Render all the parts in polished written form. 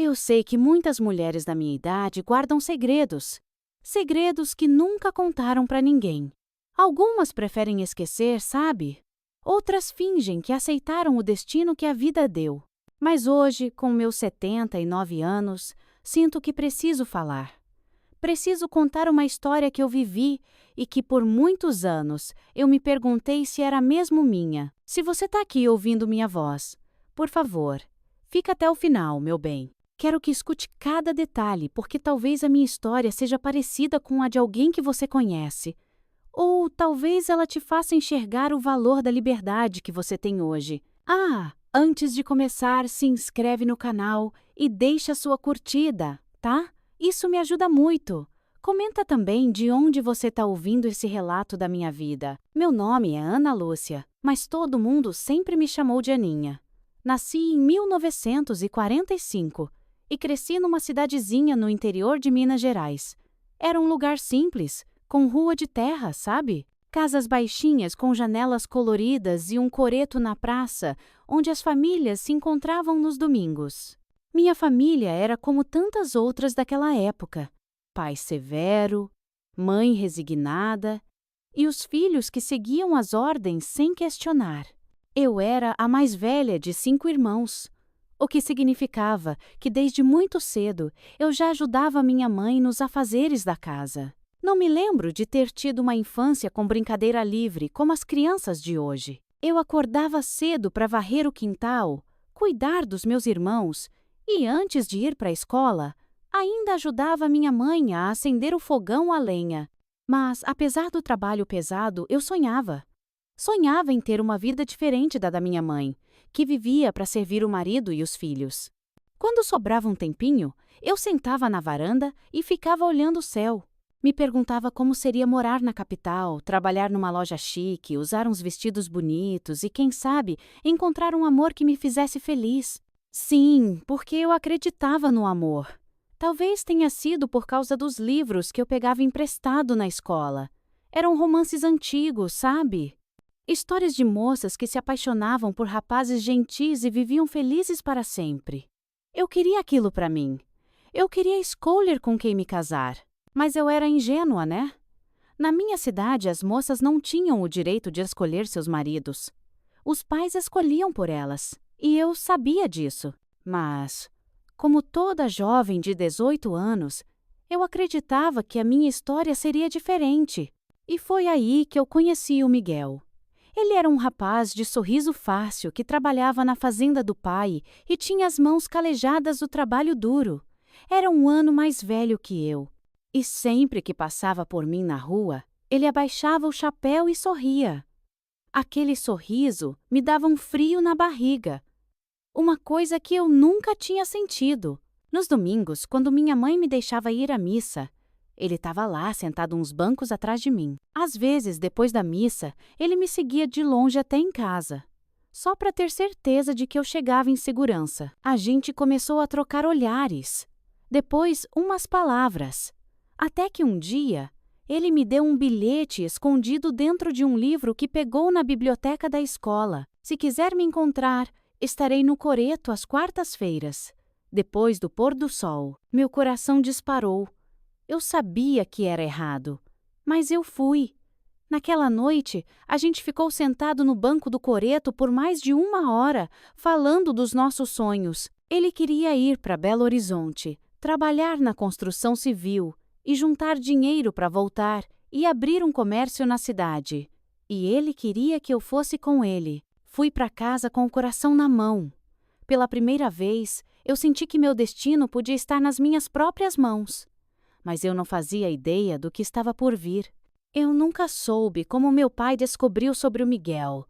Eu sei que muitas mulheres da minha idade guardam segredos. Segredos que nunca contaram para ninguém. Algumas preferem esquecer, sabe? Outras fingem que aceitaram o destino que a vida deu. Mas hoje, com meus 79 anos, sinto que preciso falar. Preciso contar uma história que eu vivi e que por muitos anos eu me perguntei se era mesmo minha. Se você está aqui ouvindo minha voz, por favor, fica até o final, meu bem. Quero que escute cada detalhe, porque talvez a minha história seja parecida com a de alguém que você conhece. Ou talvez ela te faça enxergar o valor da liberdade que você tem hoje. Antes de começar, se inscreve no canal e deixa sua curtida, tá? Isso me ajuda muito. Comenta também de onde você está ouvindo esse relato da minha vida. Meu nome é Ana Lúcia, mas todo mundo sempre me chamou de Aninha. Nasci em 1945 e cresci numa cidadezinha no interior de Minas Gerais. Era um lugar simples, com rua de terra, sabe? Casas baixinhas com janelas coloridas e um coreto na praça, onde as famílias se encontravam nos domingos. Minha família era como tantas outras daquela época. Pai severo, mãe resignada e os filhos que seguiam as ordens sem questionar. Eu era a mais velha de 5 irmãos, o que significava que desde muito cedo eu já ajudava minha mãe nos afazeres da casa. Não me lembro de ter tido uma infância com brincadeira livre como as crianças de hoje. Eu acordava cedo para varrer o quintal, cuidar dos meus irmãos e, antes de ir para a escola, ainda ajudava minha mãe a acender o fogão a lenha. Mas, apesar do trabalho pesado, eu sonhava. Sonhava em ter uma vida diferente da minha mãe, que vivia para servir o marido e os filhos. Quando sobrava um tempinho, eu sentava na varanda e ficava olhando o céu. Me perguntava como seria morar na capital, trabalhar numa loja chique, usar uns vestidos bonitos e, quem sabe, encontrar um amor que me fizesse feliz. Sim, porque eu acreditava no amor. Talvez tenha sido por causa dos livros que eu pegava emprestado na escola. Eram romances antigos, sabe? Histórias de moças que se apaixonavam por rapazes gentis e viviam felizes para sempre. Eu queria aquilo para mim. Eu queria escolher com quem me casar. Mas eu era ingênua, né? Na minha cidade, as moças não tinham o direito de escolher seus maridos. Os pais escolhiam por elas, e eu sabia disso. Mas, como toda jovem de 18 anos, eu acreditava que a minha história seria diferente. E foi aí que eu conheci o Miguel. Ele era um rapaz de sorriso fácil que trabalhava na fazenda do pai e tinha as mãos calejadas do trabalho duro. Era um ano mais velho que eu. E sempre que passava por mim na rua, ele abaixava o chapéu e sorria. Aquele sorriso me dava um frio na barriga. Uma coisa que eu nunca tinha sentido. Nos domingos, quando minha mãe me deixava ir à missa, ele estava lá, sentado uns bancos atrás de mim. Às vezes, depois da missa, ele me seguia de longe até em casa, só para ter certeza de que eu chegava em segurança. A gente começou a trocar olhares. Depois, umas palavras. Até que um dia, ele me deu um bilhete escondido dentro de um livro que pegou na biblioteca da escola. Se quiser me encontrar, estarei no coreto às quartas-feiras, depois do pôr do sol. Meu coração disparou. Eu sabia que era errado, mas eu fui. Naquela noite, a gente ficou sentado no banco do coreto por mais de 1 hora, falando dos nossos sonhos. Ele queria ir para Belo Horizonte, trabalhar na construção civil e juntar dinheiro para voltar e abrir um comércio na cidade. E ele queria que eu fosse com ele. Fui para casa com o coração na mão. Pela primeira vez, eu senti que meu destino podia estar nas minhas próprias mãos. Mas eu não fazia ideia do que estava por vir. Eu nunca soube como meu pai descobriu sobre o Miguel.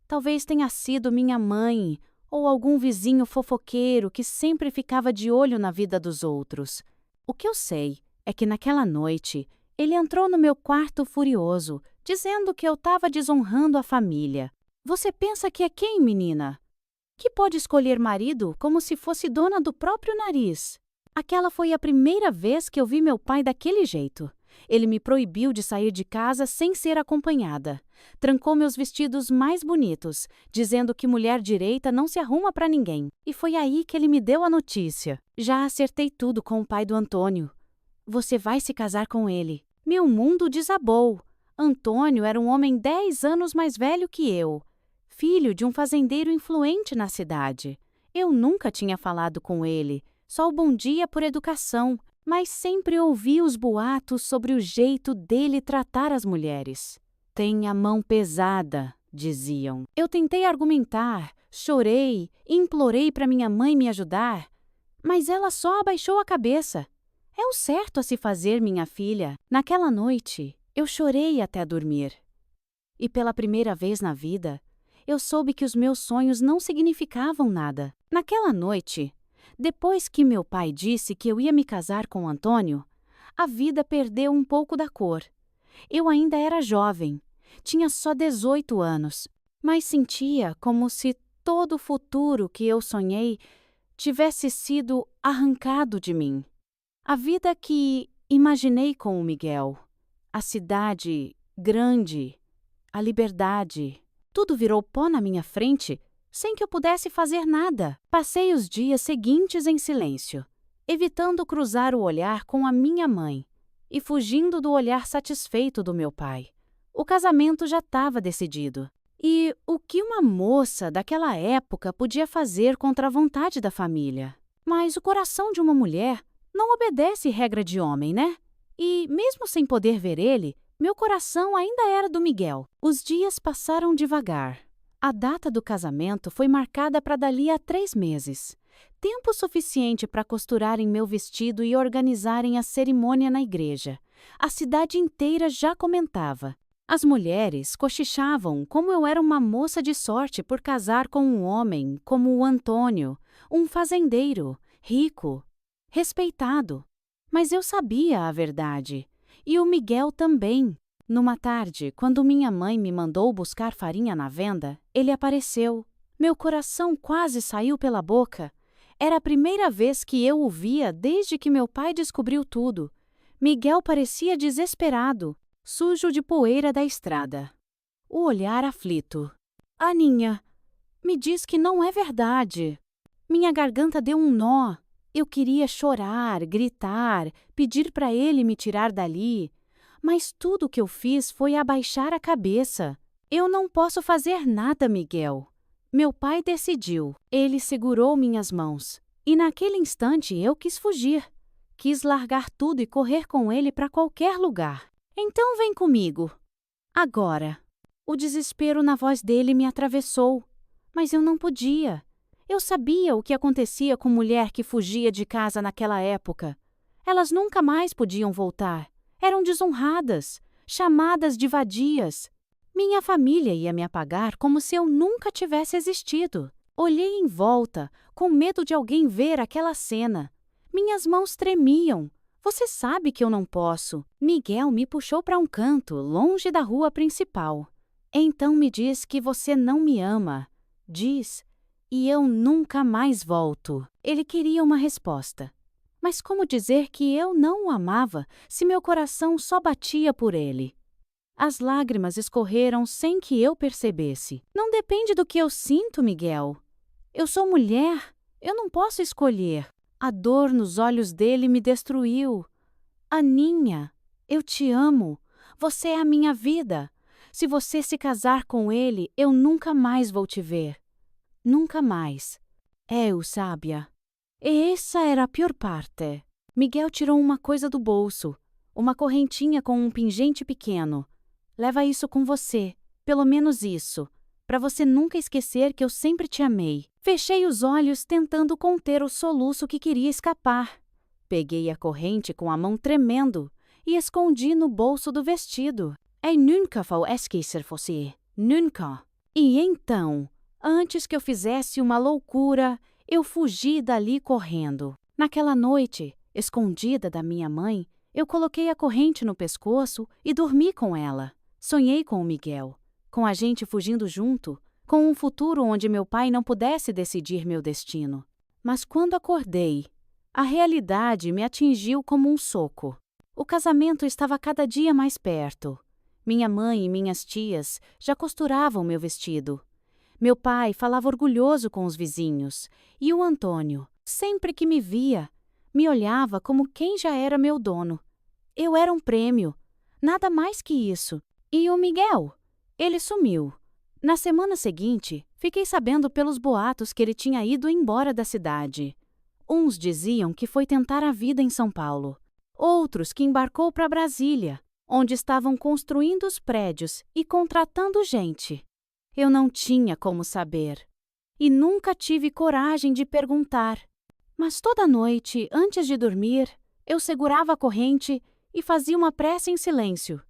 Talvez tenha sido minha mãe ou algum vizinho fofoqueiro que sempre ficava de olho na vida dos outros. O que eu sei é que naquela noite ele entrou no meu quarto furioso, dizendo que eu estava desonrando a família. Você pensa que é quem, menina? Que pode escolher marido como se fosse dona do próprio nariz? Aquela foi a primeira vez que eu vi meu pai daquele jeito. Ele me proibiu de sair de casa sem ser acompanhada. Trancou meus vestidos mais bonitos, dizendo que mulher direita não se arruma para ninguém. E foi aí que ele me deu a notícia. Já acertei tudo com o pai do Antônio. Você vai se casar com ele. Meu mundo desabou. Antônio era um homem 10 anos mais velho que eu, filho de um fazendeiro influente na cidade. Eu nunca tinha falado com ele, só o bom dia por educação, mas sempre ouvi os boatos sobre o jeito dele tratar as mulheres. Tem a mão pesada, diziam. Eu tentei argumentar, chorei, implorei para minha mãe me ajudar, mas ela só abaixou a cabeça. É o certo a se fazer, minha filha. Naquela noite, eu chorei até dormir. E pela primeira vez na vida, eu soube que os meus sonhos não significavam nada. Naquela noite, depois que meu pai disse que eu ia me casar com Antônio, a vida perdeu um pouco da cor. Eu ainda era jovem, tinha só 18 anos, mas sentia como se todo o futuro que eu sonhei tivesse sido arrancado de mim. A vida que imaginei com o Miguel, a cidade grande, a liberdade, tudo virou pó na minha frente, sem que eu pudesse fazer nada. Passei os dias seguintes em silêncio, evitando cruzar o olhar com a minha mãe e fugindo do olhar satisfeito do meu pai. O casamento já estava decidido. E o que uma moça daquela época podia fazer contra a vontade da família? Mas o coração de uma mulher não obedece regra de homem, né? E, mesmo sem poder ver ele, meu coração ainda era do Miguel. Os dias passaram devagar. A data do casamento foi marcada para dali a 3 meses. Tempo suficiente para costurarem meu vestido e organizarem a cerimônia na igreja. A cidade inteira já comentava. As mulheres cochichavam como eu era uma moça de sorte por casar com um homem como o Antônio, um fazendeiro, rico, respeitado. Mas eu sabia a verdade. E o Miguel também. Numa tarde, quando minha mãe me mandou buscar farinha na venda, ele apareceu. Meu coração quase saiu pela boca. Era a primeira vez que eu o via desde que meu pai descobriu tudo. Miguel parecia desesperado, sujo de poeira da estrada. O olhar aflito. Aninha, me diz que não é verdade. Minha garganta deu um nó. Eu queria chorar, gritar, pedir para ele me tirar dali. Mas tudo o que eu fiz foi abaixar a cabeça. Eu não posso fazer nada, Miguel. Meu pai decidiu. Ele segurou minhas mãos. E naquele instante eu quis fugir. Quis largar tudo e correr com ele para qualquer lugar. Então vem comigo. Agora. O desespero na voz dele me atravessou. Mas eu não podia. Eu sabia o que acontecia com mulher que fugia de casa naquela época. Elas nunca mais podiam voltar. Eram desonradas, chamadas de vadias. Minha família ia me apagar como se eu nunca tivesse existido. Olhei em volta, com medo de alguém ver aquela cena. Minhas mãos tremiam. Você sabe que eu não posso. Miguel me puxou para um canto, longe da rua principal. Então me diz que você não me ama. Diz, e eu nunca mais volto. Ele queria uma resposta. Mas como dizer que eu não o amava se meu coração só batia por ele? As lágrimas escorreram sem que eu percebesse. Não depende do que eu sinto, Miguel. Eu sou mulher, eu não posso escolher. A dor nos olhos dele me destruiu. Aninha, eu te amo. Você é a minha vida. Se você se casar com ele, eu nunca mais vou te ver. Nunca mais. Sábia. E essa era a pior parte. Miguel tirou uma coisa do bolso, uma correntinha com um pingente pequeno. Leva isso com você, pelo menos isso, para você nunca esquecer que eu sempre te amei. Fechei os olhos tentando conter o soluço que queria escapar. Peguei a corrente com a mão tremendo e escondi no bolso do vestido. Nunca vou esquecer você. Nunca. E então, antes que eu fizesse uma loucura, eu fugi dali correndo. Naquela noite, escondida da minha mãe, eu coloquei a corrente no pescoço e dormi com ela. Sonhei com o Miguel, com a gente fugindo junto, com um futuro onde meu pai não pudesse decidir meu destino. Mas quando acordei, a realidade me atingiu como um soco. O casamento estava cada dia mais perto. Minha mãe e minhas tias já costuravam meu vestido. Meu pai falava orgulhoso com os vizinhos, e o Antônio, sempre que me via, me olhava como quem já era meu dono. Eu era um prêmio, nada mais que isso. E o Miguel? Ele sumiu. Na semana seguinte, fiquei sabendo pelos boatos que ele tinha ido embora da cidade. Uns diziam que foi tentar a vida em São Paulo. Outros que embarcou para Brasília, onde estavam construindo os prédios e contratando gente. Eu não tinha como saber. E nunca tive coragem de perguntar. Mas toda noite, antes de dormir, eu segurava a corrente e fazia uma prece em silêncio.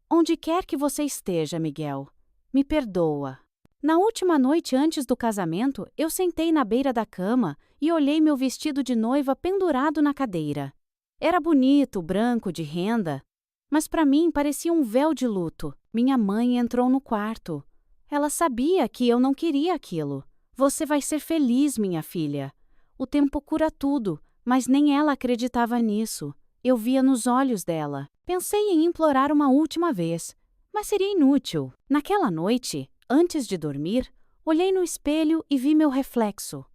Onde quer que você esteja, Miguel, me perdoa. Na última noite antes do casamento, eu sentei na beira da cama e olhei meu vestido de noiva pendurado na cadeira. Era bonito, branco, de renda, mas para mim parecia um véu de luto. Minha mãe entrou no quarto. Ela sabia que eu não queria aquilo. Você vai ser feliz, minha filha. O tempo cura tudo, mas nem ela acreditava nisso. Eu via nos olhos dela. Pensei em implorar uma última vez, mas seria inútil. Naquela noite, antes de dormir, olhei no espelho e vi meu reflexo.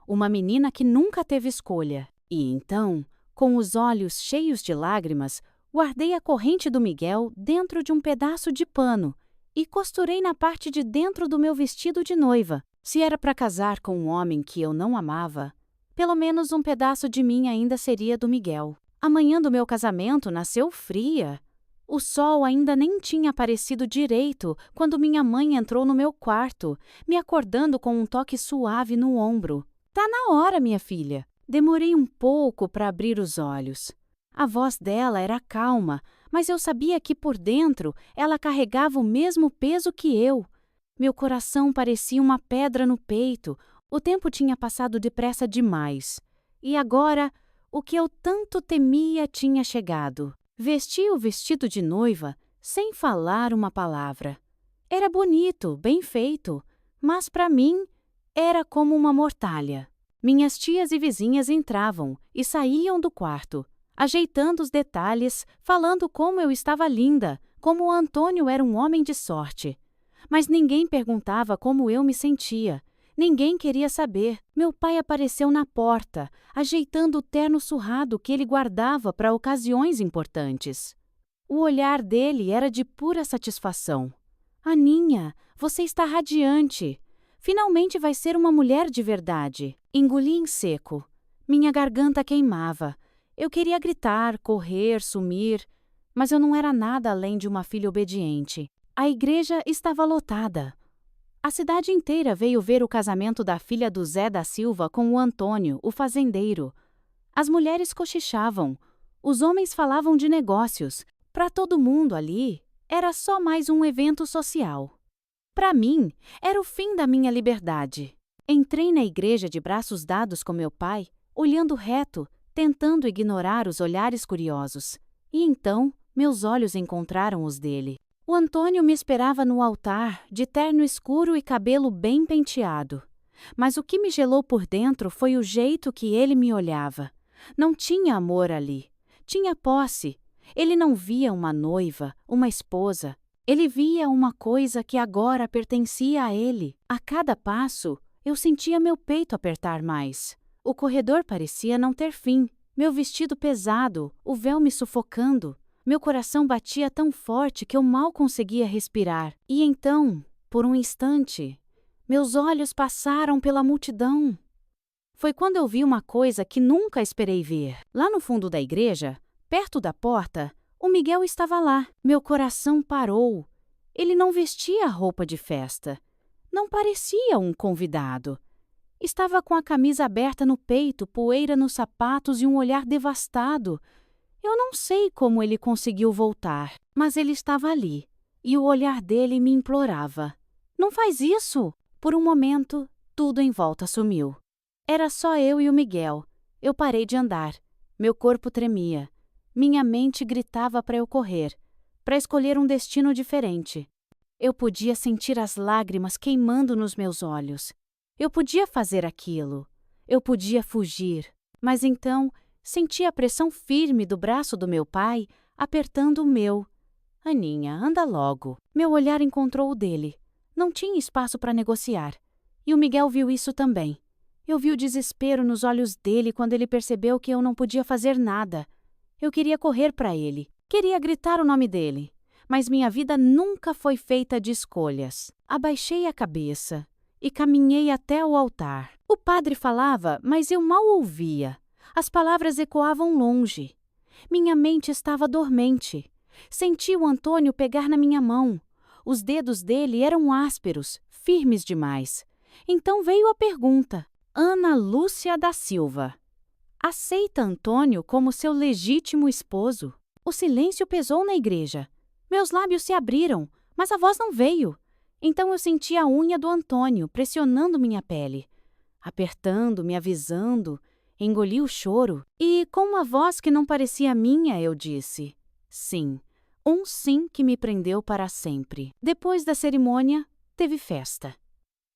Uma menina que nunca teve escolha. E então, com os olhos cheios de lágrimas, guardei a corrente do Miguel dentro de um pedaço de pano e costurei na parte de dentro do meu vestido de noiva. Se era para casar com um homem que eu não amava, pelo menos um pedaço de mim ainda seria do Miguel. A manhã do meu casamento nasceu fria. O sol ainda nem tinha aparecido direito quando minha mãe entrou no meu quarto, me acordando com um toque suave no ombro. Tá na hora, minha filha. Demorei um pouco para abrir os olhos. A voz dela era calma, mas eu sabia que por dentro ela carregava o mesmo peso que eu. Meu coração parecia uma pedra no peito. O tempo tinha passado depressa demais. E agora, o que eu tanto temia tinha chegado. Vesti o vestido de noiva sem falar uma palavra. Era bonito, bem feito, mas para mim era como uma mortalha. Minhas tias e vizinhas entravam e saíam do quarto, ajeitando os detalhes, falando como eu estava linda, como o Antônio era um homem de sorte. Mas ninguém perguntava como eu me sentia. Ninguém queria saber. Meu pai apareceu na porta, ajeitando o terno surrado que ele guardava para ocasiões importantes. O olhar dele era de pura satisfação. Aninha, você está radiante. Finalmente vai ser uma mulher de verdade. Engoli em seco. Minha garganta queimava. Eu queria gritar, correr, sumir, mas eu não era nada além de uma filha obediente. A igreja estava lotada. A cidade inteira veio ver o casamento da filha do Zé da Silva com o Antônio, o fazendeiro. As mulheres cochichavam. Os homens falavam de negócios. Para todo mundo ali, era só mais um evento social. Para mim, era o fim da minha liberdade. Entrei na igreja de braços dados com meu pai, olhando reto, tentando ignorar os olhares curiosos. E então, meus olhos encontraram os dele. O Antônio me esperava no altar, de terno escuro e cabelo bem penteado. Mas o que me gelou por dentro foi o jeito que ele me olhava. Não tinha amor ali. Tinha posse. Ele não via uma noiva, uma esposa. Ele via uma coisa que agora pertencia a ele. A cada passo, eu sentia meu peito apertar mais. O corredor parecia não ter fim. Meu vestido pesado, o véu me sufocando. Meu coração batia tão forte que eu mal conseguia respirar. E então, por um instante, meus olhos passaram pela multidão. Foi quando eu vi uma coisa que nunca esperei ver. Lá no fundo da igreja, perto da porta, o Miguel estava lá. Meu coração parou. Ele não vestia roupa de festa. Não parecia um convidado. Estava com a camisa aberta no peito, poeira nos sapatos e um olhar devastado. Eu não sei como ele conseguiu voltar, mas ele estava ali, e o olhar dele me implorava. Não faz isso! Por um momento, tudo em volta sumiu. Era só eu e o Miguel. Eu parei de andar. Meu corpo tremia. Minha mente gritava para eu correr, para escolher um destino diferente. Eu podia sentir as lágrimas queimando nos meus olhos. Eu podia fazer aquilo. Eu podia fugir. Mas então, Senti a pressão firme do braço do meu pai, apertando o meu. Aninha, anda logo. Meu olhar encontrou o dele. Não tinha espaço para negociar. E o Miguel viu isso também. Eu vi o desespero nos olhos dele quando ele percebeu que eu não podia fazer nada. Eu queria correr para ele. Queria gritar o nome dele. Mas minha vida nunca foi feita de escolhas. Abaixei a cabeça e caminhei até o altar. O padre falava, mas eu mal ouvia. As palavras ecoavam longe. Minha mente estava dormente. Senti o Antônio pegar na minha mão. Os dedos dele eram ásperos, firmes demais. Então veio a pergunta: Ana Lúcia da Silva, aceita Antônio como seu legítimo esposo? O silêncio pesou na igreja. Meus lábios se abriram, mas a voz não veio. Então eu senti a unha do Antônio pressionando minha pele, apertando, me avisando. Engoli o choro e, com uma voz que não parecia minha, eu disse: sim, um sim que me prendeu para sempre. Depois da cerimônia, teve festa.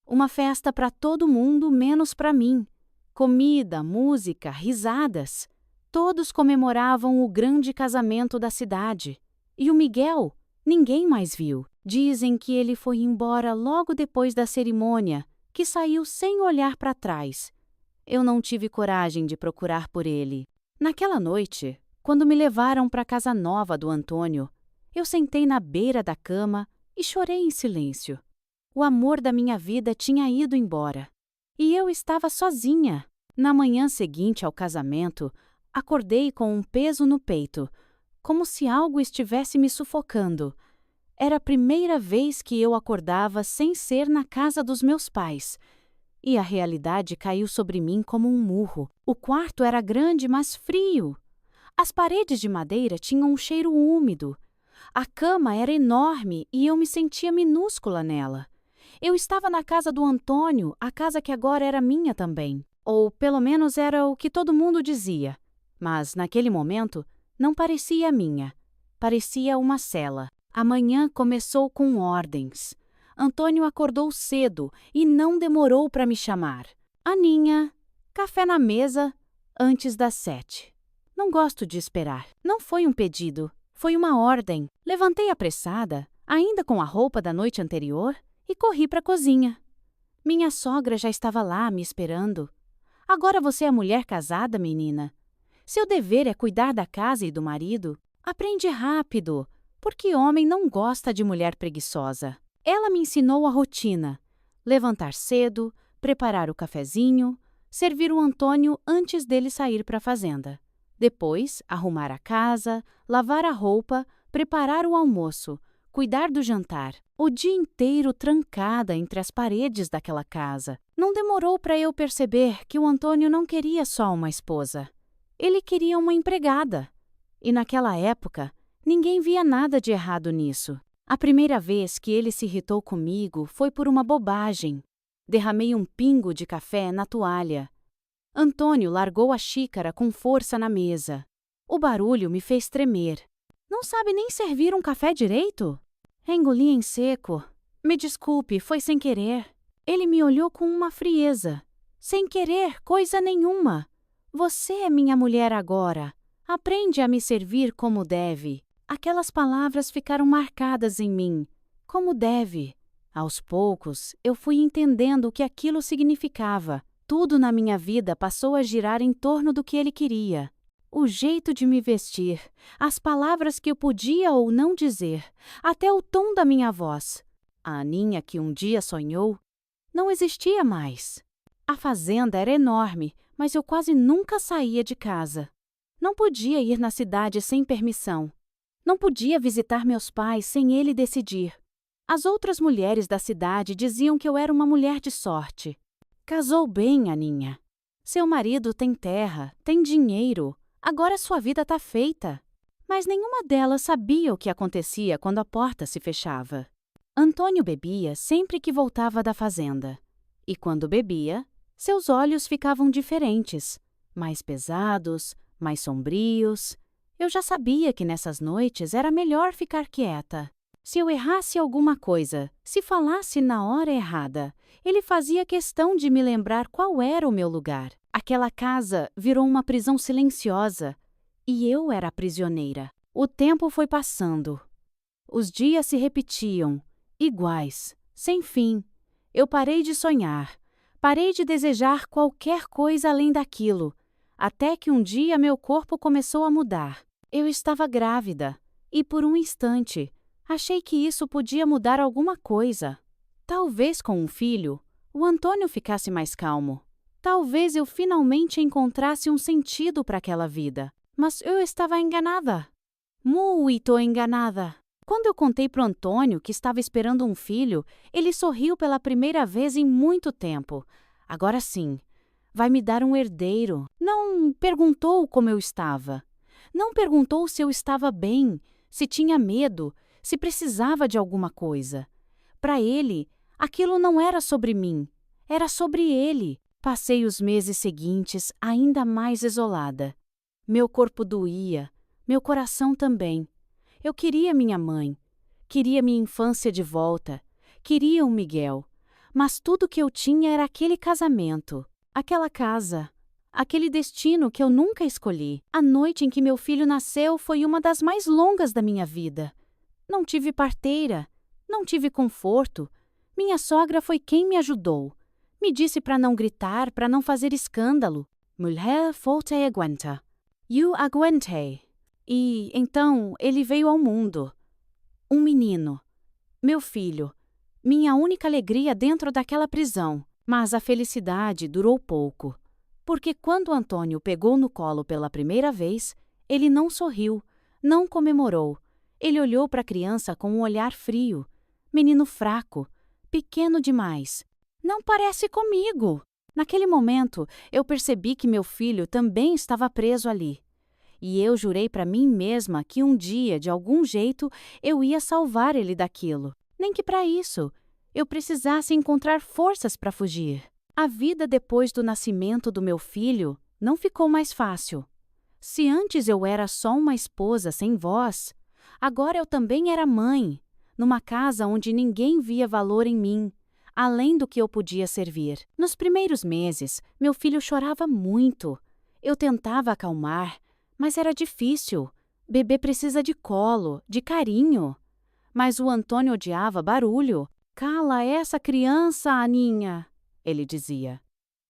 Uma festa para todo mundo, menos para mim. Comida, música, risadas. Todos comemoravam o grande casamento da cidade. E o Miguel, ninguém mais viu. Dizem que ele foi embora logo depois da cerimônia, que saiu sem olhar para trás. Eu não tive coragem de procurar por ele. Naquela noite, quando me levaram para a casa nova do Antônio, eu sentei na beira da cama e chorei em silêncio. O amor da minha vida tinha ido embora. E eu estava sozinha. Na manhã seguinte ao casamento, acordei com um peso no peito, como se algo estivesse me sufocando. Era a primeira vez que eu acordava sem ser na casa dos meus pais. E a realidade caiu sobre mim como um murro. O quarto era grande, mas frio. As paredes de madeira tinham um cheiro úmido. A cama era enorme e eu me sentia minúscula nela. Eu estava na casa do Antônio, a casa que agora era minha também. Ou pelo menos era o que todo mundo dizia. Mas naquele momento não parecia minha. Parecia uma cela. A manhã começou com ordens. Antônio acordou cedo e não demorou para me chamar. Aninha, café na mesa antes das 7. Não gosto de esperar. Não foi um pedido, foi uma ordem. Levantei apressada, ainda com a roupa da noite anterior, e corri para a cozinha. Minha sogra já estava lá me esperando. Agora você é mulher casada, menina. Seu dever é cuidar da casa e do marido. Aprende rápido, porque homem não gosta de mulher preguiçosa. Ela me ensinou a rotina: levantar cedo, preparar o cafezinho, servir o Antônio antes dele sair para a fazenda. Depois, arrumar a casa, lavar a roupa, preparar o almoço, cuidar do jantar. O dia inteiro trancada entre as paredes daquela casa. Não demorou para eu perceber que o Antônio não queria só uma esposa. Ele queria uma empregada. E naquela época, ninguém via nada de errado nisso. A primeira vez que ele se irritou comigo foi por uma bobagem. Derramei um pingo de café na toalha. Antônio largou a xícara com força na mesa. O barulho me fez tremer. Não sabe nem servir um café direito? Engoli em seco. Me desculpe, foi sem querer. Ele me olhou com uma frieza. Sem querer, coisa nenhuma. Você é minha mulher agora. Aprende a me servir como deve. Aquelas palavras ficaram marcadas em mim. Como deve. Aos poucos, eu fui entendendo o que aquilo significava. Tudo na minha vida passou a girar em torno do que ele queria. O jeito de me vestir, as palavras que eu podia ou não dizer, até o tom da minha voz. A Aninha que um dia sonhou não existia mais. A fazenda era enorme, mas eu quase nunca saía de casa. Não podia ir na cidade sem permissão. Não podia visitar meus pais sem ele decidir. As outras mulheres da cidade diziam que eu era uma mulher de sorte. Casou bem, Aninha. Seu marido tem terra, tem dinheiro. Agora sua vida está feita. Mas nenhuma delas sabia o que acontecia quando a porta se fechava. Antônio bebia sempre que voltava da fazenda. E quando bebia, seus olhos ficavam diferentes, mais pesados, mais sombrios. Eu já sabia que nessas noites era melhor ficar quieta. Se eu errasse alguma coisa, se falasse na hora errada, ele fazia questão de me lembrar qual era o meu lugar. Aquela casa virou uma prisão silenciosa e eu era a prisioneira. O tempo foi passando. Os dias se repetiam, iguais, sem fim. Eu parei de sonhar, parei de desejar qualquer coisa além daquilo, até que um dia meu corpo começou a mudar. Eu estava grávida e, por um instante, achei que isso podia mudar alguma coisa. Talvez com um filho, o Antônio ficasse mais calmo. Talvez eu finalmente encontrasse um sentido para aquela vida. Mas eu estava enganada. Muito enganada. Quando eu contei para o Antônio que estava esperando um filho, ele sorriu pela primeira vez em muito tempo. Agora sim, vai me dar um herdeiro. Não perguntou como eu estava. Não perguntou se eu estava bem, se tinha medo, se precisava de alguma coisa. Para ele, aquilo não era sobre mim, era sobre ele. Passei os meses seguintes ainda mais isolada. Meu corpo doía, meu coração também. Eu queria minha mãe, queria minha infância de volta, queria o Miguel. Mas tudo que eu tinha era aquele casamento, aquela casa, aquele destino que eu nunca escolhi. A noite em que meu filho nasceu foi uma das mais longas da minha vida. Não tive parteira, não tive conforto. Minha sogra foi quem me ajudou. Me disse para não gritar, para não fazer escândalo. Mulher forte aguenta. Eu aguentei. E então ele veio ao mundo. Um menino. Meu filho. Minha única alegria dentro daquela prisão. Mas a felicidade durou pouco. Porque quando Antônio pegou no colo pela primeira vez, ele não sorriu, não comemorou. Ele olhou para a criança com um olhar frio. Menino fraco, pequeno demais. Não parece comigo. Naquele momento, eu percebi que meu filho também estava preso ali. E eu jurei para mim mesma que um dia, de algum jeito, eu ia salvar ele daquilo. Nem que para isso eu precisasse encontrar forças para fugir. A vida depois do nascimento do meu filho não ficou mais fácil. Se antes eu era só uma esposa sem voz, agora eu também era mãe, numa casa onde ninguém via valor em mim, além do que eu podia servir. Nos primeiros meses, meu filho chorava muito. Eu tentava acalmar, mas era difícil. Bebê precisa de colo, de carinho. Mas o Antônio odiava barulho. Cala essa criança, Aninha, ele dizia.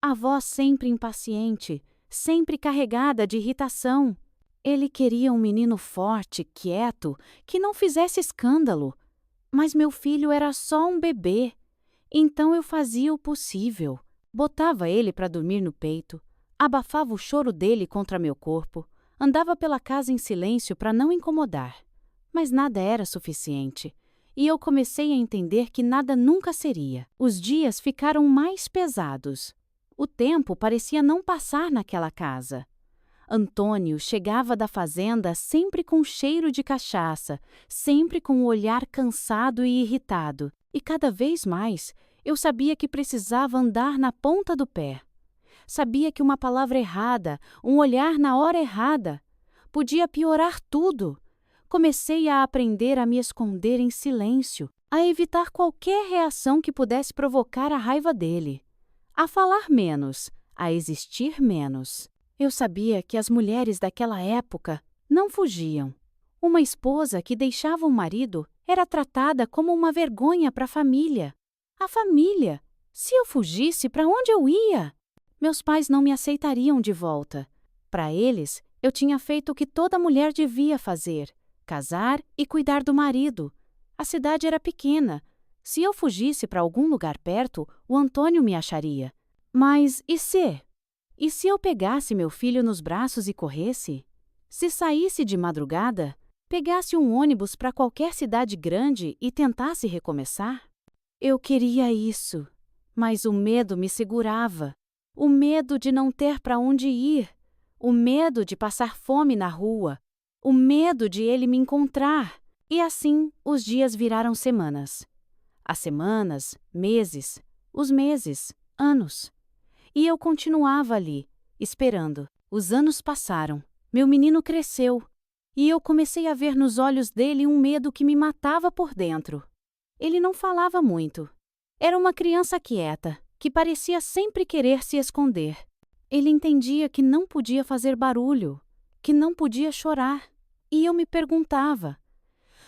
A voz sempre impaciente, sempre carregada de irritação. Ele queria um menino forte, quieto, que não fizesse escândalo. Mas meu filho era só um bebê. Então eu fazia o possível. Botava ele para dormir no peito, abafava o choro dele contra meu corpo, andava pela casa em silêncio para não incomodar. Mas nada era suficiente. E eu comecei a entender que nada nunca seria. Os dias ficaram mais pesados. O tempo parecia não passar naquela casa. Antônio chegava da fazenda sempre com cheiro de cachaça, sempre com o olhar cansado e irritado. E cada vez mais, eu sabia que precisava andar na ponta do pé. Sabia que uma palavra errada, um olhar na hora errada, podia piorar tudo. Comecei a aprender a me esconder em silêncio, a evitar qualquer reação que pudesse provocar a raiva dele, a falar menos, a existir menos. Eu sabia que as mulheres daquela época não fugiam. Uma esposa que deixava o marido era tratada como uma vergonha para a família. A família! Se eu fugisse, para onde eu ia? Meus pais não me aceitariam de volta. Para eles, eu tinha feito o que toda mulher devia fazer: casar e cuidar do marido. A cidade era pequena. Se eu fugisse para algum lugar perto, o Antônio me acharia. Mas e se? E se eu pegasse meu filho nos braços e corresse? Se saísse de madrugada, pegasse um ônibus para qualquer cidade grande e tentasse recomeçar? Eu queria isso, mas o medo me segurava. O medo de não ter para onde ir. O medo de passar fome na rua. O medo de ele me encontrar. E assim, os dias viraram semanas. As semanas, meses. Os meses, anos. E eu continuava ali, esperando. Os anos passaram. Meu menino cresceu. E eu comecei a ver nos olhos dele um medo que me matava por dentro. Ele não falava muito. Era uma criança quieta, que parecia sempre querer se esconder. Ele entendia que não podia fazer barulho, que não podia chorar. E eu me perguntava: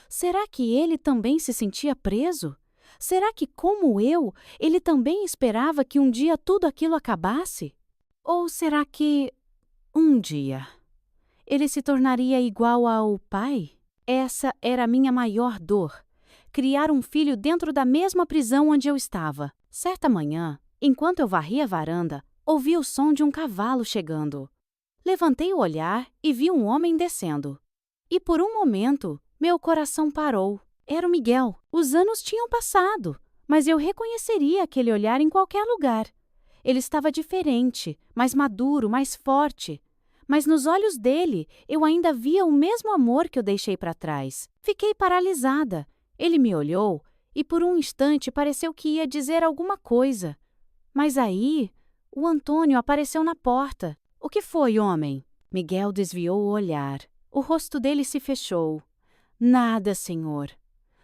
será que ele também se sentia preso? Será que, como eu, ele também esperava que um dia tudo aquilo acabasse? Ou será que, um dia, ele se tornaria igual ao pai? Essa era a minha maior dor: criar um filho dentro da mesma prisão onde eu estava. Certa manhã, enquanto eu varria a varanda, ouvi o som de um cavalo chegando. Levantei o olhar e vi um homem descendo. E por um momento, meu coração parou. Era o Miguel. Os anos tinham passado, mas eu reconheceria aquele olhar em qualquer lugar. Ele estava diferente, mais maduro, mais forte. Mas nos olhos dele, eu ainda via o mesmo amor que eu deixei para trás. Fiquei paralisada. Ele me olhou e por um instante pareceu que ia dizer alguma coisa. Mas aí, o Antônio apareceu na porta. O que foi, homem? Miguel desviou o olhar. O rosto dele se fechou. Nada, senhor.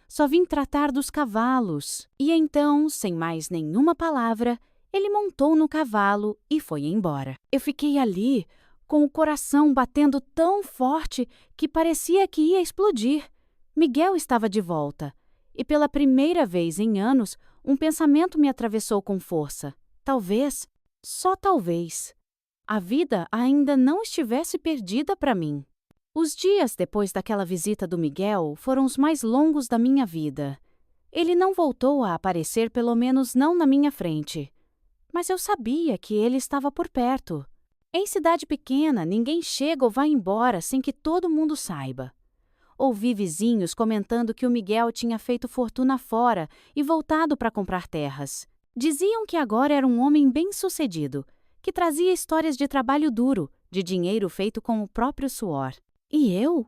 Só vim tratar dos cavalos. E então, sem mais nenhuma palavra, ele montou no cavalo e foi embora. Eu fiquei ali, com o coração batendo tão forte que parecia que ia explodir. Miguel estava de volta. E pela primeira vez em anos, um pensamento me atravessou com força. Talvez, só talvez, a vida ainda não estivesse perdida para mim. Os dias depois daquela visita do Miguel foram os mais longos da minha vida. Ele não voltou a aparecer, pelo menos não na minha frente. Mas eu sabia que ele estava por perto. Em cidade pequena, ninguém chega ou vai embora sem que todo mundo saiba. Ouvi vizinhos comentando que o Miguel tinha feito fortuna fora e voltado para comprar terras. Diziam que agora era um homem bem-sucedido, que trazia histórias de trabalho duro, de dinheiro feito com o próprio suor. E eu?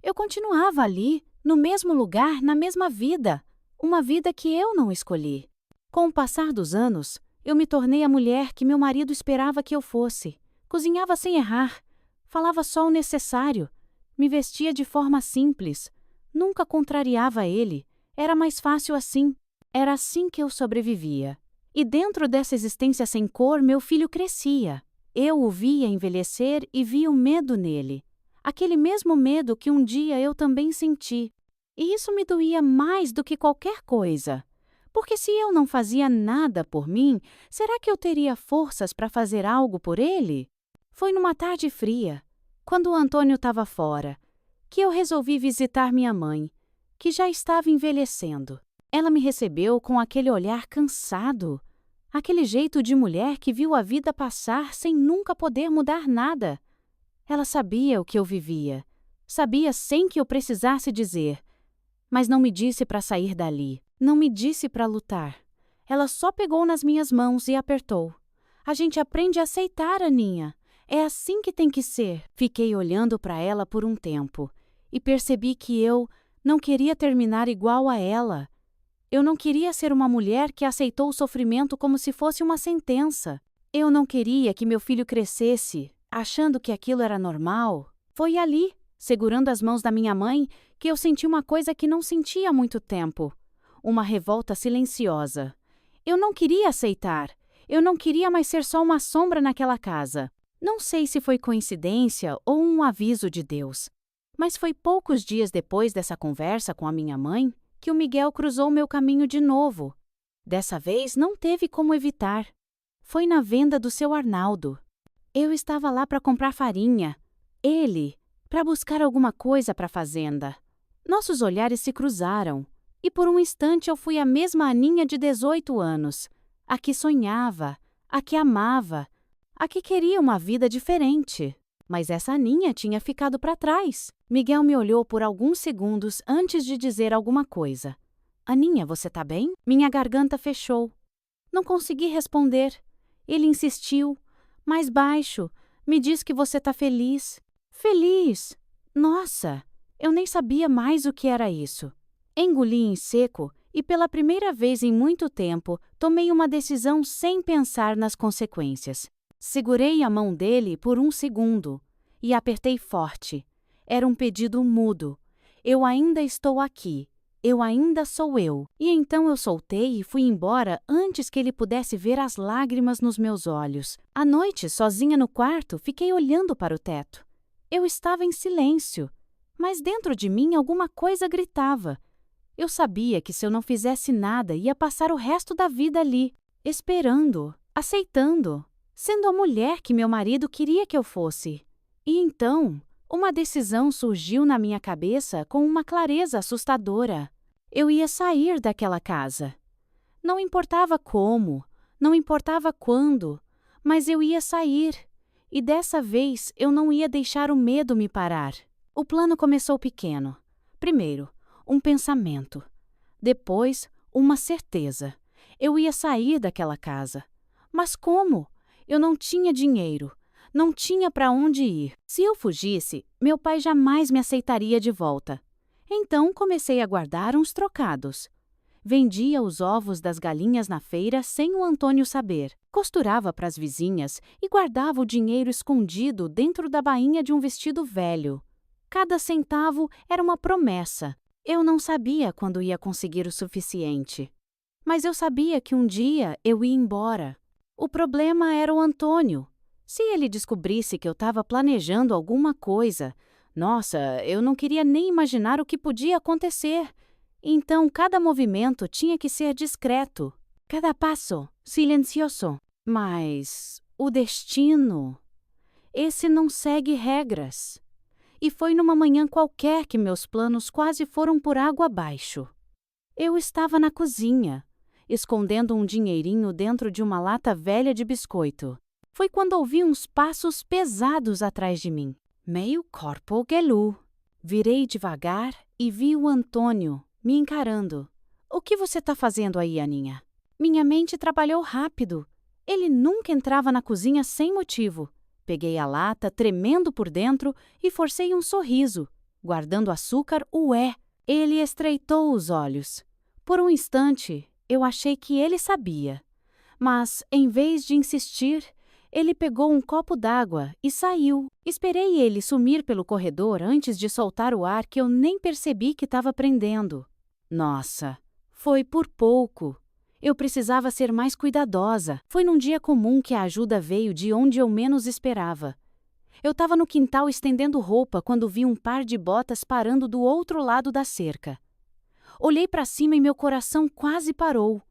Eu continuava ali, no mesmo lugar, na mesma vida. Uma vida que eu não escolhi. Com o passar dos anos, eu me tornei a mulher que meu marido esperava que eu fosse. Cozinhava sem errar, falava só o necessário, me vestia de forma simples, nunca contrariava ele, era mais fácil assim. Era assim que eu sobrevivia. E dentro dessa existência sem cor, meu filho crescia. Eu o via envelhecer e via o medo nele. Aquele mesmo medo que um dia eu também senti. E isso me doía mais do que qualquer coisa. Porque se eu não fazia nada por mim, será que eu teria forças para fazer algo por ele? Foi numa tarde fria, quando o Antônio estava fora, que eu resolvi visitar minha mãe, que já estava envelhecendo. Ela me recebeu com aquele olhar cansado, aquele jeito de mulher que viu a vida passar sem nunca poder mudar nada. Ela sabia o que eu vivia, sabia sem que eu precisasse dizer, mas não me disse para sair dali, não me disse para lutar. Ela só pegou nas minhas mãos e apertou. A gente aprende a aceitar, Aninha. É assim que tem que ser. Fiquei olhando para ela por um tempo e percebi que eu não queria terminar igual a ela. Eu não queria ser uma mulher que aceitou o sofrimento como se fosse uma sentença. Eu não queria que meu filho crescesse achando que aquilo era normal. Foi ali, segurando as mãos da minha mãe, que eu senti uma coisa que não sentia há muito tempo. Uma revolta silenciosa. Eu não queria aceitar. Eu não queria mais ser só uma sombra naquela casa. Não sei se foi coincidência ou um aviso de Deus, mas foi poucos dias depois dessa conversa com a minha mãe que o Miguel cruzou meu caminho de novo. Dessa vez não teve como evitar. Foi na venda do seu Arnaldo. Eu estava lá para comprar farinha. Ele, para buscar alguma coisa para a fazenda. Nossos olhares se cruzaram, e por um instante eu fui a mesma Aninha de 18 anos, a que sonhava, a que amava, a que queria uma vida diferente. Mas essa Aninha tinha ficado para trás. Miguel me olhou por alguns segundos antes de dizer alguma coisa. Aninha, você tá bem? Minha garganta fechou. Não consegui responder. Ele insistiu, mais baixo. Me diz que você tá feliz. Feliz? Nossa, eu nem sabia mais o que era isso. Engoli em seco e pela primeira vez em muito tempo tomei uma decisão sem pensar nas consequências. Segurei a mão dele por um segundo e apertei forte. Era um pedido mudo. Eu ainda estou aqui. eu ainda sou eu. E então eu soltei e fui embora antes que ele pudesse ver as lágrimas nos meus olhos. À noite, sozinha no quarto, fiquei olhando para o teto. Eu estava em silêncio, mas dentro de mim alguma coisa gritava. Eu sabia que se eu não fizesse nada, ia passar o resto da vida ali, esperando, aceitando, sendo a mulher que meu marido queria que eu fosse. E então, uma decisão surgiu na minha cabeça com uma clareza assustadora. Eu ia sair daquela casa. Não importava como, não importava quando, mas eu ia sair. E dessa vez eu não ia deixar o medo me parar. O plano começou pequeno. Primeiro, um pensamento. Depois, uma certeza. Eu ia sair daquela casa. Mas como? Eu não tinha dinheiro. Não tinha para onde ir. Se eu fugisse, meu pai jamais me aceitaria de volta. Então comecei a guardar uns trocados. Vendia os ovos das galinhas na feira sem o Antônio saber. Costurava para as vizinhas e guardava o dinheiro escondido dentro da bainha de um vestido velho. Cada centavo era uma promessa. Eu não sabia quando ia conseguir o suficiente. Mas eu sabia que um dia eu ia embora. O problema era o Antônio. Se ele descobrisse que eu estava planejando alguma coisa, nossa, eu não queria nem imaginar o que podia acontecer. Então, cada movimento tinha que ser discreto. Cada passo, silencioso. Mas o destino, esse não segue regras. E foi numa manhã qualquer que meus planos quase foram por água abaixo. Eu estava na cozinha, escondendo um dinheirinho dentro de uma lata velha de biscoito. Foi quando ouvi uns passos pesados atrás de mim. Meio corpo gelu. Virei devagar e vi o Antônio me encarando. O que você está fazendo aí, Aninha? Minha mente trabalhou rápido. Ele nunca entrava na cozinha sem motivo. Peguei a lata, tremendo por dentro, e forcei um sorriso. Guardando açúcar, Ele estreitou os olhos. Por um instante, eu achei que ele sabia. Mas, em vez de insistir, ele pegou um copo d'água e saiu. Esperei ele sumir pelo corredor antes de soltar o ar que eu nem percebi que estava prendendo. Nossa, foi por pouco. Eu precisava ser mais cuidadosa. Foi num dia comum que a ajuda veio de onde eu menos esperava. Eu estava no quintal estendendo roupa quando vi um par de botas parando do outro lado da cerca. Olhei para cima e meu coração quase parou.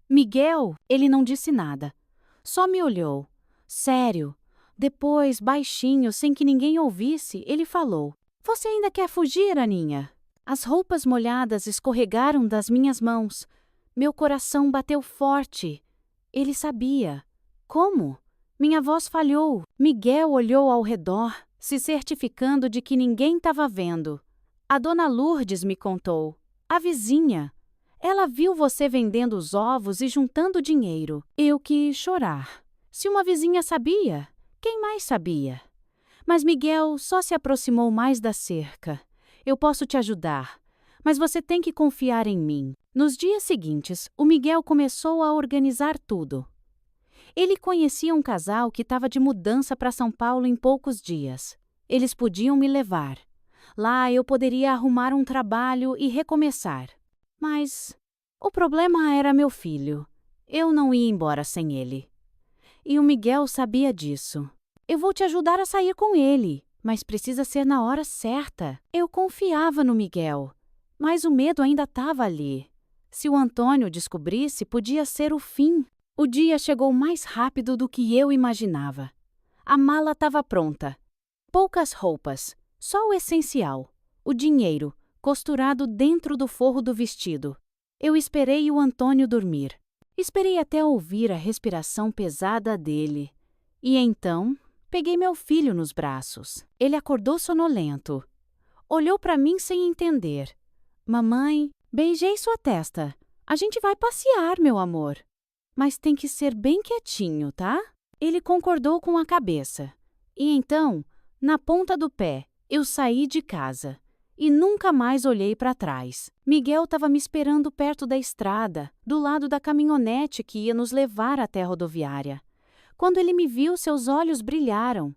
Miguel, ele não disse nada. Só me olhou. Sério. Depois, baixinho, sem que ninguém ouvisse, ele falou: "Você ainda quer fugir, Aninha?" As roupas molhadas escorregaram das minhas mãos. Meu coração bateu forte. Ele sabia. Como? Minha voz falhou. Miguel olhou ao redor, se certificando de que ninguém estava vendo. A dona Lourdes me contou. A vizinha. Ela viu você vendendo os ovos e juntando dinheiro. Eu quis chorar. Se uma vizinha sabia, quem mais sabia? Mas Miguel só se aproximou mais da cerca. Eu posso te ajudar, mas você tem que confiar em mim. Nos dias seguintes, o Miguel começou a organizar tudo. Ele conhecia um casal que estava de mudança para São Paulo em poucos dias. Eles podiam me levar. Lá eu poderia arrumar um trabalho e recomeçar. Mas o problema era meu filho. Eu não ia embora sem ele. E o Miguel sabia disso. Eu vou te ajudar a sair com ele, mas precisa ser na hora certa. Eu confiava no Miguel, mas o medo ainda estava ali. Se o Antônio descobrisse, podia ser o fim. O dia chegou mais rápido do que eu imaginava. A mala estava pronta. Poucas roupas, só o essencial. O dinheiro, costurado dentro do forro do vestido. Eu esperei o Antônio dormir. Esperei até ouvir a respiração pesada dele. E então, peguei meu filho nos braços. Ele acordou sonolento. Olhou para mim sem entender. Mamãe, beijei sua testa. A gente vai passear, meu amor. Mas tem que ser bem quietinho, tá? Ele concordou com a cabeça. E então, na ponta do pé, eu saí de casa. E nunca mais olhei para trás. Miguel estava me esperando perto da estrada, do lado da caminhonete que ia nos levar até a rodoviária. Quando ele me viu, seus olhos brilharam.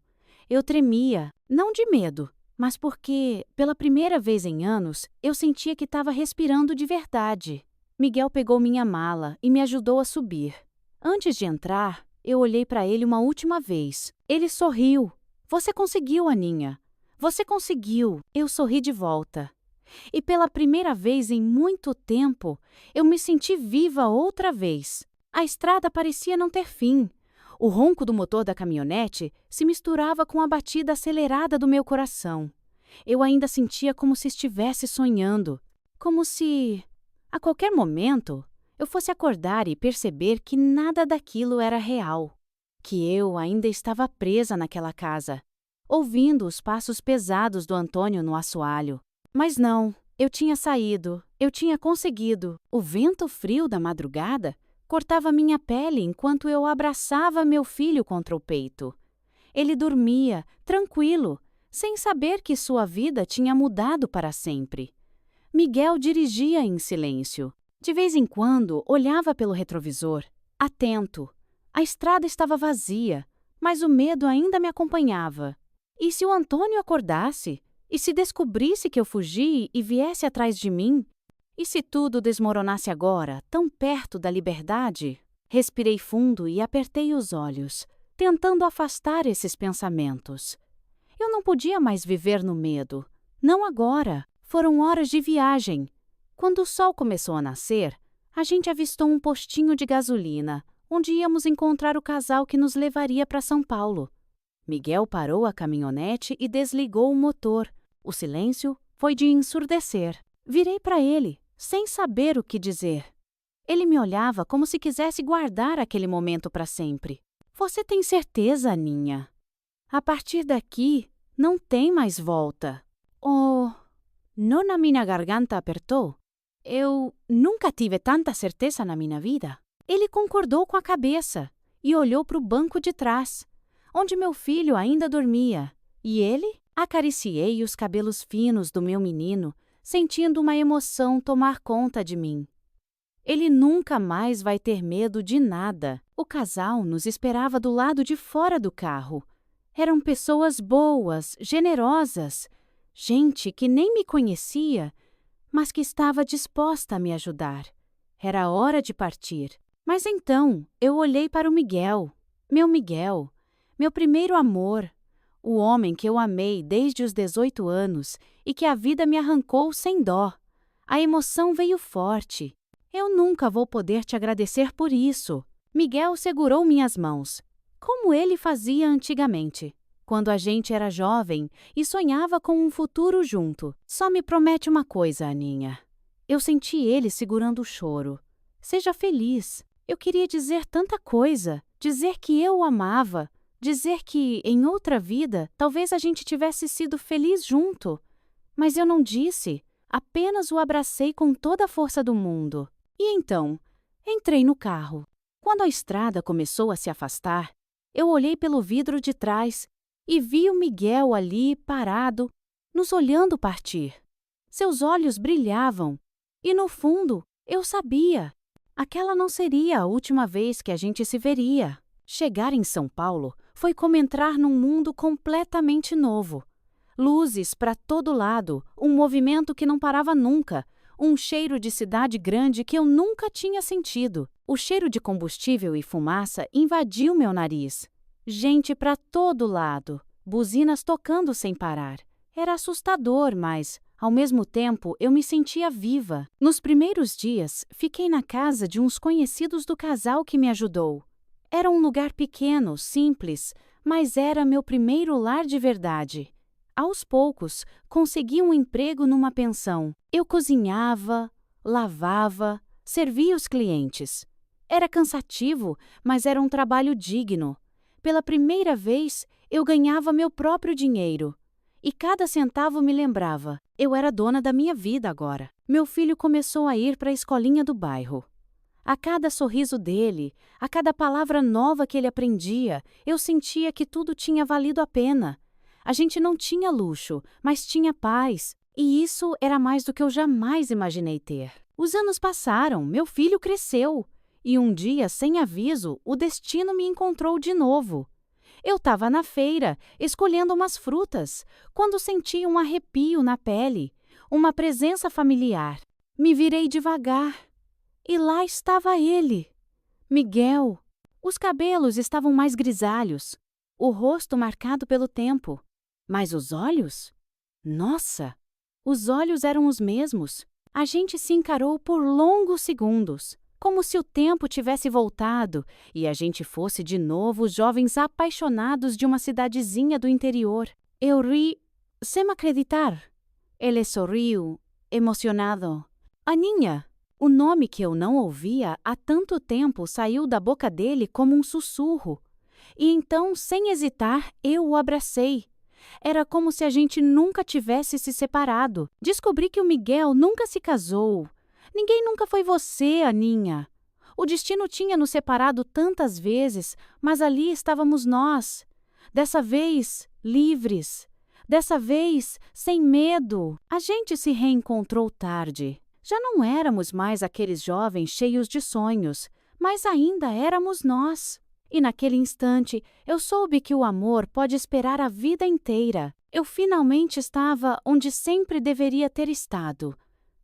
Eu tremia, não de medo, mas porque, pela primeira vez em anos, eu sentia que estava respirando de verdade. Miguel pegou minha mala e me ajudou a subir. Antes de entrar, eu olhei para ele uma última vez. Ele sorriu. Você conseguiu, Aninha. Você conseguiu. Eu sorri de volta. E pela primeira vez em muito tempo, eu me senti viva outra vez. A estrada parecia não ter fim. O ronco do motor da caminhonete se misturava com a batida acelerada do meu coração. Eu ainda sentia como se estivesse sonhando. Como se, a qualquer momento, eu fosse acordar e perceber que nada daquilo era real. Que eu ainda estava presa naquela casa, ouvindo os passos pesados do Antônio no assoalho. Mas não, eu tinha saído, eu tinha conseguido. O vento frio da madrugada cortava minha pele enquanto eu abraçava meu filho contra o peito. Ele dormia, tranquilo, sem saber que sua vida tinha mudado para sempre. Miguel dirigia em silêncio. De vez em quando, olhava pelo retrovisor, atento. A estrada estava vazia, mas o medo ainda me acompanhava. E se o Antônio acordasse? E se descobrisse que eu fugi e viesse atrás de mim? E se tudo desmoronasse agora, tão perto da liberdade? Respirei fundo e apertei os olhos, tentando afastar esses pensamentos. Eu não podia mais viver no medo. Não agora. Foram horas de viagem. Quando o sol começou a nascer, a gente avistou um postinho de gasolina, onde íamos encontrar o casal que nos levaria para São Paulo. Miguel parou a caminhonete e desligou o motor. O silêncio foi de ensurdecer. Virei para ele, sem saber o que dizer. Ele me olhava como se quisesse guardar aquele momento para sempre. Você tem certeza, Aninha? A partir daqui, não tem mais volta. Oh, não a minha garganta apertou? Eu nunca tive tanta certeza na minha vida. Ele concordou com a cabeça e olhou para o banco de trás, onde meu filho ainda dormia. E ele? Acariciei os cabelos finos do meu menino, sentindo uma emoção tomar conta de mim. Ele nunca mais vai ter medo de nada. O casal nos esperava do lado de fora do carro. Eram pessoas boas, generosas, gente que nem me conhecia, mas que estava disposta a me ajudar. Era hora de partir. Mas então eu olhei para o Miguel, meu primeiro amor, o homem que eu amei desde os 18 anos e que a vida me arrancou sem dó. A emoção veio forte. Eu nunca vou poder te agradecer por isso. Miguel segurou minhas mãos, como ele fazia antigamente, quando a gente era jovem e sonhava com um futuro junto. Só me promete uma coisa, Aninha. Eu senti ele segurando o choro. Seja feliz. Eu queria dizer tanta coisa, dizer que eu o amava, dizer que, em outra vida, talvez a gente tivesse sido feliz junto. Mas eu não disse, apenas o abracei com toda a força do mundo. E então, entrei no carro. Quando a estrada começou a se afastar, eu olhei pelo vidro de trás e vi o Miguel ali, parado, nos olhando partir. Seus olhos brilhavam, e no fundo, eu sabia. Aquela não seria a última vez que a gente se veria. Chegar em São Paulo foi como entrar num mundo completamente novo. Luzes para todo lado, um movimento que não parava nunca, um cheiro de cidade grande que eu nunca tinha sentido. O cheiro de combustível e fumaça invadiu meu nariz. Gente para todo lado, buzinas tocando sem parar. Era assustador, mas, ao mesmo tempo, eu me sentia viva. Nos primeiros dias, fiquei na casa de uns conhecidos do casal que me ajudou. Era um lugar pequeno, simples, mas era meu primeiro lar de verdade. Aos poucos, consegui um emprego numa pensão. Eu cozinhava, lavava, servia os clientes. Era cansativo, mas era um trabalho digno. Pela primeira vez, eu ganhava meu próprio dinheiro. E cada centavo me lembrava, eu era dona da minha vida agora. Meu filho começou a ir para a escolinha do bairro. A cada sorriso dele, a cada palavra nova que ele aprendia, eu sentia que tudo tinha valido a pena. A gente não tinha luxo, mas tinha paz. E isso era mais do que eu jamais imaginei ter. Os anos passaram, meu filho cresceu. E um dia, sem aviso, o destino me encontrou de novo. Eu estava na feira, escolhendo umas frutas, quando senti um arrepio na pele, uma presença familiar. Me virei devagar. E lá estava ele, Miguel. Os cabelos estavam mais grisalhos, o rosto marcado pelo tempo. Mas os olhos? Nossa! Os olhos eram os mesmos. A gente se encarou por longos segundos, como se o tempo tivesse voltado e a gente fosse de novo os jovens apaixonados de uma cidadezinha do interior. Eu ri, sem acreditar. Ele sorriu, emocionado. Aninha! O nome que eu não ouvia há tanto tempo saiu da boca dele como um sussurro. E então, sem hesitar, eu o abracei. Era como se a gente nunca tivesse se separado. Descobri que o Miguel nunca se casou. Ninguém nunca foi você, Aninha. O destino tinha nos separado tantas vezes, mas ali estávamos nós. Dessa vez, livres. Dessa vez, sem medo. A gente se reencontrou tarde. Já não éramos mais aqueles jovens cheios de sonhos, mas ainda éramos nós. E naquele instante, eu soube que o amor pode esperar a vida inteira. Eu finalmente estava onde sempre deveria ter estado,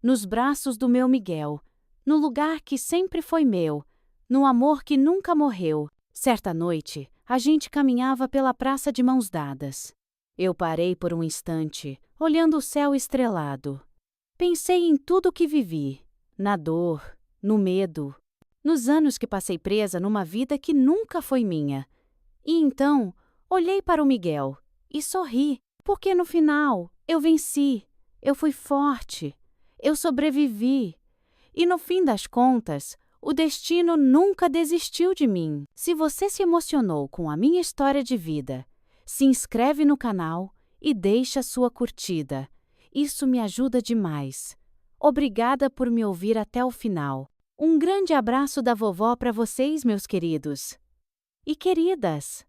nos braços do meu Miguel, no lugar que sempre foi meu, no amor que nunca morreu. Certa noite, a gente caminhava pela praça de mãos dadas. Eu parei por um instante, olhando o céu estrelado. Pensei em tudo o que vivi, na dor, no medo, nos anos que passei presa numa vida que nunca foi minha. E então, olhei para o Miguel e sorri, porque no final eu venci, eu fui forte, eu sobrevivi. E no fim das contas, o destino nunca desistiu de mim. Se você se emocionou com a minha história de vida, se inscreve no canal e deixa sua curtida. Isso me ajuda demais. Obrigada por me ouvir até o final. Um grande abraço da vovó para vocês, meus queridos e queridas.